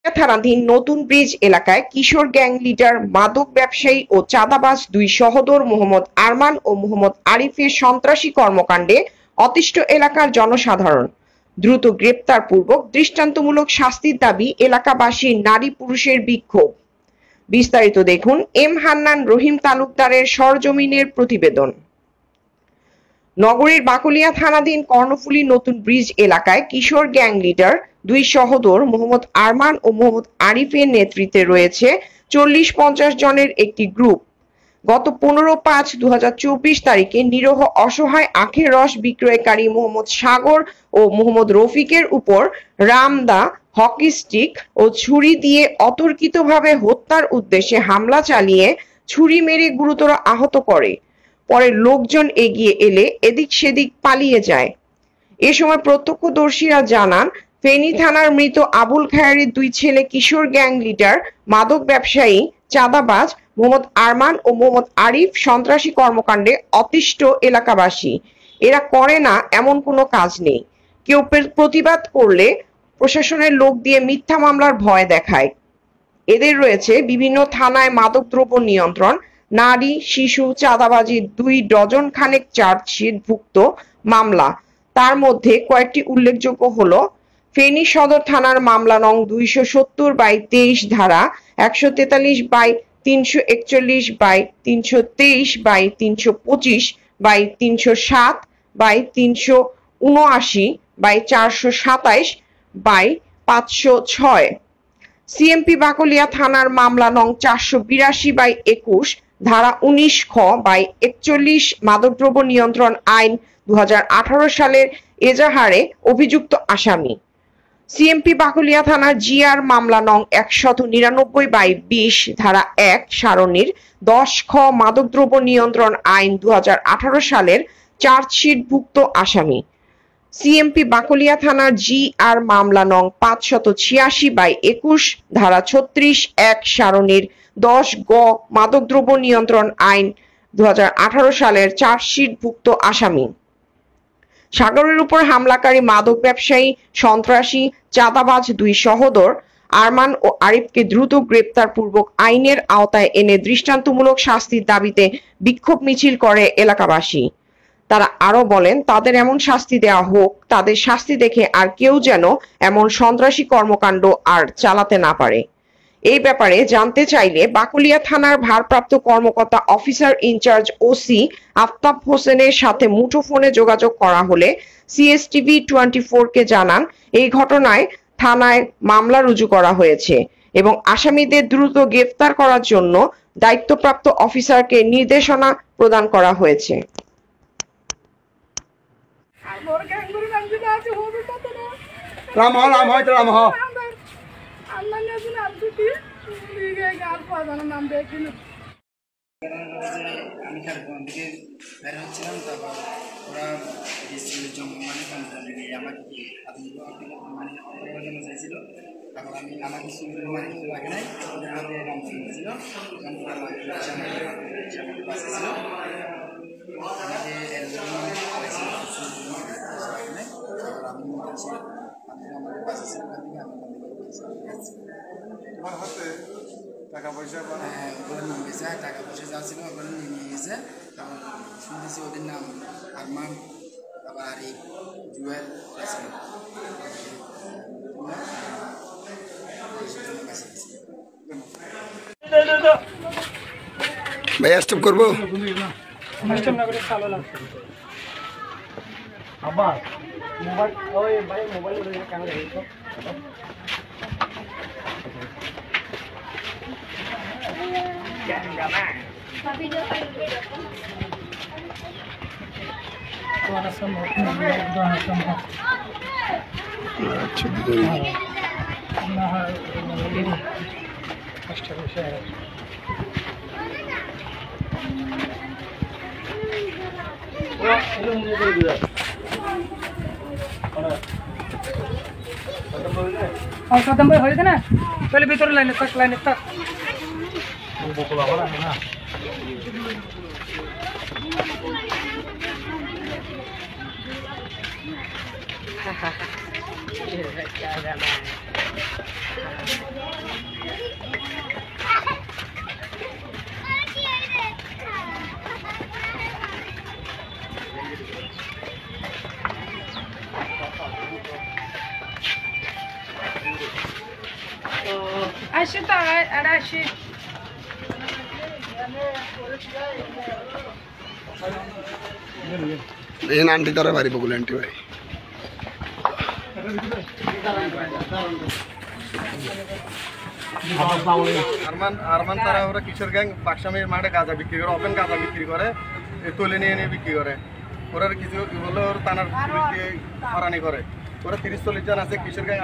থানাধীন নতুন ব্রিজ এলাকায় কিশোর গ্যাং লিডার, মাদক ব্যবসায়ী ও চাঁদাবাজ দুই সহোদর মোহাম্মদ আরমান ও মোহাম্মদ আরিফের সন্ত্রাসী কর্মকাণ্ডে অতিষ্ঠ এলাকার জনসাধারণ। দ্রুত গ্রেপ্তার পূর্বক দৃষ্টান্তমূলক শাস্তির দাবি এলাকাবাসীর, নারী পুরুষের বিক্ষোভ। বিস্তারিত দেখুন এম হান্নান রহিম তালুকদারের সরজমিনের প্রতিবেদন। নগরীর বাকলিয়া থানাধীন কর্ণফুলী নতুন ব্রিজ এলাকায় কিশোর গ্যাং লিডার দুই সহোদর মোহাম্মদ আরমান ও মোহাম্মদ আরিফের নেতৃত্বে রয়েছে 40-50 জনের একটি গ্রুপ। গত 15/5/2024 তারিখে নিরীহ অসহায় আখের রস বিক্রয়কারী মোহাম্মদ সাগর ও মোহাম্মদ রফিকের উপর রামদা, হকি স্টিক ও ছুরি দিয়ে অতর্কিতভাবে হত্যার উদ্দেশ্যে হামলা চালিয়ে ছুরি মেরে গুরুতর আহত করে। পরে লোকজন এগিয়ে এলে এদিক সেদিক পালিয়ে যায়। এ সময় প্রত্যক্ষদর্শীরা জানান, ফেনী থানার মৃত আবুল খায়েরের দুই ছেলে কিশোর গ্যাং লিডার, মাদক ব্যবসায়ী, চাঁদাবাজ মোহাম্মদ আরমান ও মোহাম্মদ আরিফ সন্ত্রাসী কর্মকাণ্ডে অতিষ্ঠ এলাকাবাসী। এরা করে না এমন কোনো কাজ নেই। কেউ প্রতিবাদ করলে প্রশাসনের লোক দিয়ে মিথ্যা মামলার ভয় দেখায়। এদের রয়েছে বিভিন্ন থানায় মাদকদ্রব্য নিয়ন্ত্রণ, নারী, শিশু, চাঁদাবাজি 2 ডজন খানেক চার্জশিটভুক্ত মামলা। তার মধ্যে কয়েকটি উল্লেখযোগ্য হলো: ফেনী সদর থানার মামলা নং 270/23 ধারা, 143/323/325/379/427/506। সিএমপি বাকলিয়া থানার মামলা নং 482/21 ধারা 19(খ)/41 মাদকদ্রব্য নিয়ন্ত্রণ আইন 2018 সালের এজাহারে অভিযুক্ত আসামি। সিএমপি বাকলিয়া থানার জিআর মামলা নং 199/20 ধারা 1 সারণীর 10(খ) মাদকদ্রব্য নিয়ন্ত্রণ আইন 2018 সালের চার্জশিটভুক্ত আসামি। সিএমপি বাকলিয়া থানার জিআর মামলা নং 586/21 ধারা 36(1) সারণীর 10(গ) মাদকদ্রব্য নিয়ন্ত্রণ আইন 2018 সালের চার্জশিটভুক্ত আসামি। সাগরের উপর হামলাকারী মাদক ব্যবসায়ী, সন্ত্রাসী, চাঁদাবাজ দুই সহোদর আরমান ও আরিফকে দ্রুত গ্রেপ্তার পূর্বক আইনের আওতায় এনে দৃষ্টান্তমূলক শাস্তির দাবিতে বিক্ষোভ মিছিল করে এলাকাবাসী। তারা আরো বলেন, তাদের এমন শাস্তি দেওয়া হোক, তাদের শাস্তি দেখে আর কেউ যেন এমন সন্ত্রাসী কর্মকাণ্ড আর চালাতে না পারে। এই ব্যাপারে জানতে চাইলে বাকলিয়া থানার ভারপ্রাপ্ত কর্মকর্তা অফিসার ইনচার্জ ওসি আফতাব হোসেনের সাথে মুঠোফোনে যোগাযোগ করা হলে সিএসটিভি 24 কে জানান, এই ঘটনায় থানায় মামলা রুজু করা হয়েছে এবং আসামিদের দ্রুত গ্রেফতার করার জন্য দায়িত্বপ্রাপ্ত অফিসারকে নির্দেশনা প্রদান করা হয়েছে। আমি খারগঞ্জ থেকে বের হচ্ছিলাম, তারপর ওরা আমাকে চাইছিল। তারপর আমাকে লাগে নাই, ওদের হাতে রামপুর ছিল, বাঁচেছিল। তোমার হাতে টাকা পয়সা? হ্যাঁ, ওগুলো নাম গেছে, টাকা পয়সা যা ছিল ওগুলো নিয়ে গেছে। তারপর শুনতেছি ওদের নাম আরমান, আবার আরিফ, জুয়েল আছে। ভাই স্টপ করবো? আবার মোবাইল, ওই ভাই মোবাইল ক্যামেরা সাদাম ভাই হয়েছে না, চলে ভিতরে লাইনে থাক, লাইনে থাক। क्या जाना है। আসি তো আর আসি এই আন্টি তারা বাড়ি বকুল আন্টি ভাই আরমান তারা ওরা কিশোর গ্যাং পাকসামির মাঠে গাঁজা বিক্রি করে, ওপেন গাঁজা বিক্রি করে, তুলে নিয়ে নিয়ে বিক্রি করে। ওরা কিছু বললো ওর থানার হরানি করে। ওরা 30-40 জন আছে কিশোর গ্যাং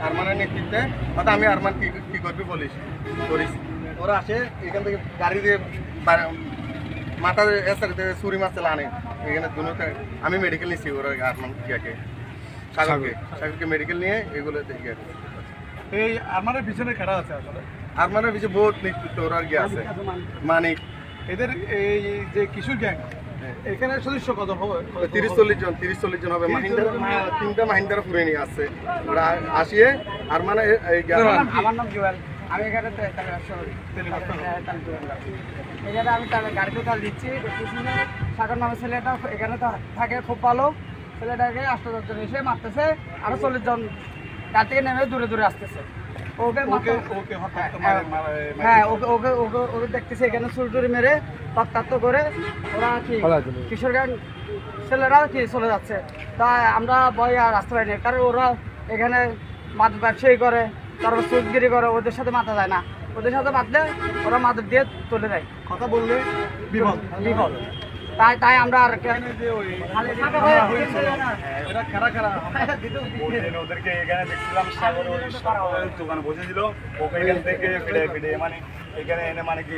আরমানের নেতৃত্বে। হয়তো আমি আরমান কি করবি বলিস করিস। ওরা আসে এখান থেকে গাড়ি দিয়ে মাথা চুরি মারতে আনে এখানে দুটোতে। আমি মেডিকেল নিচ্ছি ওরা আরমান ইয়াকে সাগরকে মেডিকেল নিয়ে এগুলো ইয়ে। এই আমাদের পিছনে খেলা আছে আসলে আরমানের পিছনে বহুত নেতৃত্ব ওরা গিয়ে আছে মানিক। এদের এই যে কিশোর গ্যাং এখানে সদস্য কত হবে? 30-40 জন হবে। তিনটা মাহিন্দারা ফুরে নিয়ে আসছে ওরা আসিয়ে আরমানে। আমার নাম জুয়েল, আমি এখানে এখানে আমি গাড়িতে তাল দিচ্ছি। দেখতেছি সাগর নামের ছেলেটা এখানে থাকে, খুব ভালো ছেলেটাকে 8-10 জন এসে মারতেছে, আরো 40 জন গাড়ি থেকে নেমে দূরে দূরে আসতেছে। হ্যাঁ ওকে দেখতেছি এখানে চুরি মেরে রক্তাক্ত করে ওরা কি কিশোর গ্যাং ছেলেরা কি চলে যাচ্ছে। তাই আমরা ভয় আর আসতে পারি না, কারণ ওরা এখানে মাদক ব্যবসায়ী করে, তারপর সুদগিরি করে। ওদের সাথে মাথা যায় না, ওদের সাথে বাঁধলে ওরা মাদক দিয়ে তুলে দেয়, কথা বললে বিপদ। তাই আমরা আর ওদেরকে এখানে দেখছিলাম সাগর দোকানে বসেছিল, ওখান থেকে ফিরে ফিরে মানে এখানে এনে মানে কি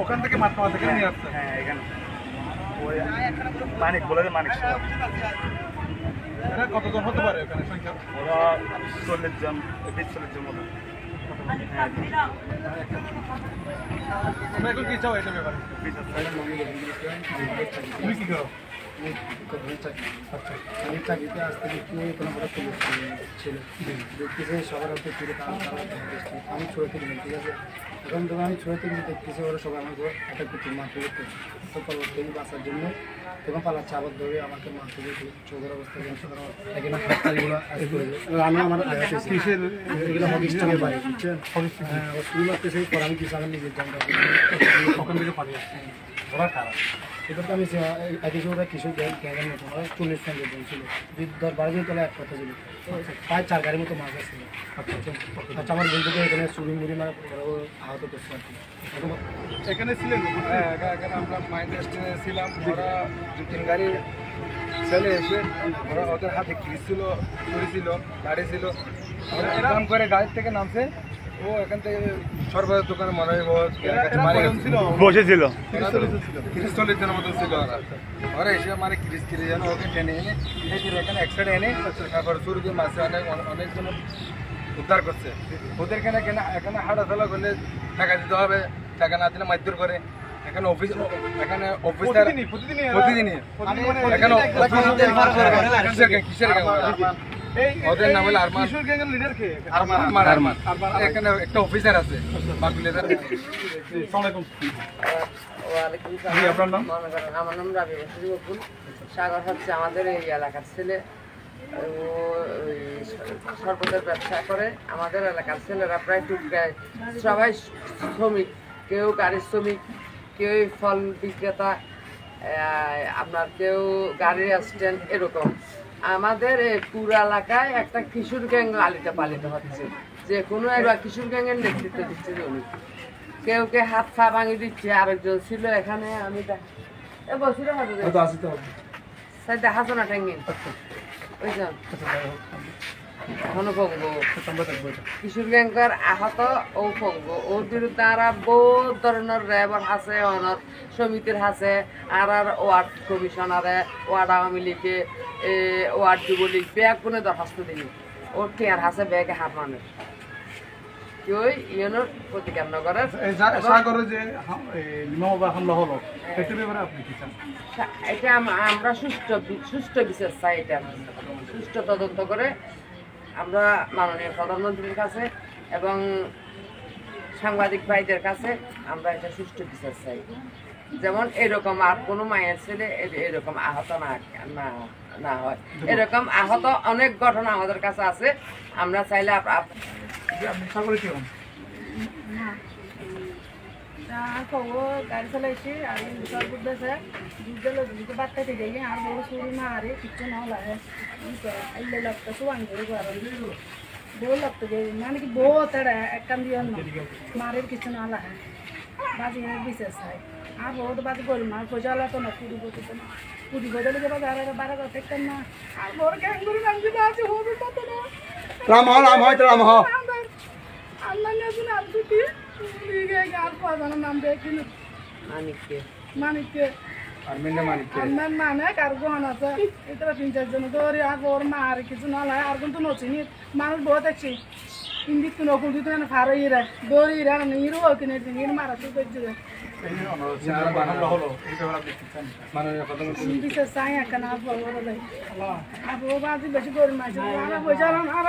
ওখান থেকে মাত্র এখানে নিয়ে আসছে। হ্যাঁ এখানে ওই মানিক বলে যে মানিক। এরা কতজন হতে পারে ওখানে সংখ্যা? ওরা 40 জন 20-40 জন মতো। এখন কি চাও এটা ব্যাপারে? তুমি কি করো? আমি চাকরিতে আসতে দেখি কোনো বড় ছিল, দেখতেছি সবার হচ্ছে ফিরে আমি ছোটো থেকে ঠিক আছে। এখন যখন আমি ছোটো থেকে দেখতেছি ওরা সবাই আমাকে একটা কিছু মারতে করতেছে, তো পরবর্তী বাঁচার জন্য তখন পালাচ্ছে, আবার ধরে আমাকে মারতে গেছে চোখের অবস্থা। এখানে হাসপাতালগুলো আমি আমার কিসের এগুলো হবিস্টাকে বাড়ি বুঝছেন, হ্যাঁ ও শুরু লাগতেছে পর আমি কিছু আমার নিজের জন্য ওখান থেকে পাঠিয়ে ওরা খারাপ। এটা তো আমি একই ওরা কিশোর গ্যাংয়ের মতো 40 জন ছিল, 12 জন তোলা এক কথা ছিল, প্রায় 4 গাড়ির মতো মাছ আসছিল। আচ্ছা আমার বন্ধুকে এখানে চুরি মুড়ি মারা আহত করছে আর কি। এখানে ছিলেন? হ্যাঁ এখানে আমরা মাইন্ড স্টেশনে ছিলাম। ওরা 2-3 গাড়ি ছেলে এসে ওরা ওদের হাতে কিস ছিল, চুরি ছিল, গাড়ি ছিল। ওরা এরকম করে গাড়ির থেকে নামছে, ও এখান থেকে সর্বদা দোকানে মনে হয় বসেছিল। 30-40 জনের মতো ছিল ওরা। ওরা এসে মানে কিরিস যেন ওকে টেনে এনে এখানে এক সাইডে এনে তারপর চুরি দিয়ে মাছে অনেকজন উদ্ধার করছে। ওদেরকে এখানে হাঁটা চলা করলে টাকা দিতে হবে, টাকা না দিলে মারধর করে। এখানে অফিসার প্রতিদিনই এখানে কিসের ওদের নাম হলো আরমান। কিশোর গ্যাংয়ের লিডার কে? আরমান। এখানে একটা অফিসার আছে বাকুলেদার। আপনার নাম? আমার নাম রাবি বকুল। সাগর হচ্ছে আমাদের এই এলাকার ছেলে, ও সরবতের ব্যবসা করে। আমাদের এলাকার ছেলেরা প্রায় টুকরায় সবাই শ্রমিক, কেউ গাড়ির শ্রমিক, কেউ ফল বিক্রেতা, আপনার কেউ গাড়ির অ্যাসিস্ট্যান্ট, এরকম। আমাদের এই পুরো এলাকায় একটা কিশোর গ্যাং পালিত হচ্ছে, যে কোনো একবার কিশোর গ্যাংয়ের নেতৃত্ব দিচ্ছে উনি। কেউ কে হাত পা ভাঙি দিচ্ছে। আরেকজন ছিল এখানে, আমি দেখাছো না ঠেঙ্গি বুঝলাম, এখনো পঙ্গু। কিশোর গ্যাংকার আহত ও পঙ্গু, ওর বিরুদ্ধে আর বহুত ধরনের র্যাবর আছে, অনার সমিতির আছে, আর ওয়ার্ড কমিশনারে, ওয়ার্ড আওয়ামী লীগে, ওয়ার্ড যুবলীগ ব্যাগ কোনো দরখাস্ত দিনি। ওর টিয়ার হাসে ব্যাগে হাত মানুষ কেউ ইউনোর প্রতিকার নগরের। এটা আমরা সুষ্ঠু বিচার চাই, এটা সুষ্ঠু তদন্ত করে আমরা মাননীয় প্রধানমন্ত্রীর কাছে এবং সাংবাদিক ভাইদের কাছে আমরা এটা সুষ্ঠু বিচার চাই। যেমন এরকম আর কোনো মায়ের ছেলে এরকম আহত না হয়। এরকম আহত অনেক ঘটনা আমাদের কাছে আছে। আমরা চাইলে যে আপনি সকলে কি হন আর খবর গাড়ি চালাইছি আর সব বুঝতেছে দুধ বাচ্চাতে যাই আর বড় চুরি মারে কিচ্ছু না লাগে এলে লাগতো সুবান করে বউ লাগতো যে মানে কি বউ তারা এক কান দিয়ে মারের কিছু না লাগে বাজি বিশেষ হয় আর বউ তো বাজি করি মার পয়সা তো না কুড়ি বছর না কুড়ি বছর যে বাজার বারো দেখতেন না আর বড় গ্যাং করে নামছি না আছে হবে কত না রাম হয় তো রাম হ আল্লাহ নেই আর দুটি আর পাওয়া নাম দেখি মানিককে আর মিন্না মানিককে আমার মানে কার গহন আছে এটা 3-4 জন ধরে আর ওর মা আর কিছু না লাগে আর কিন্তু নচিনি মানুষ বহুত আছে হিন্দি তো নকুল দিতে না ফারো ইরা দড়ি ইরা নিরো কিনে দিন মারা তো করছে এই যে মামলা হলো এই ব্যাপারে আপনি কি চান মানে কথা বিশেষ চাই একটা না বড় বড় দেয় আর ও বাজি বেশি করে মাছ আর হয়ে যাবে আর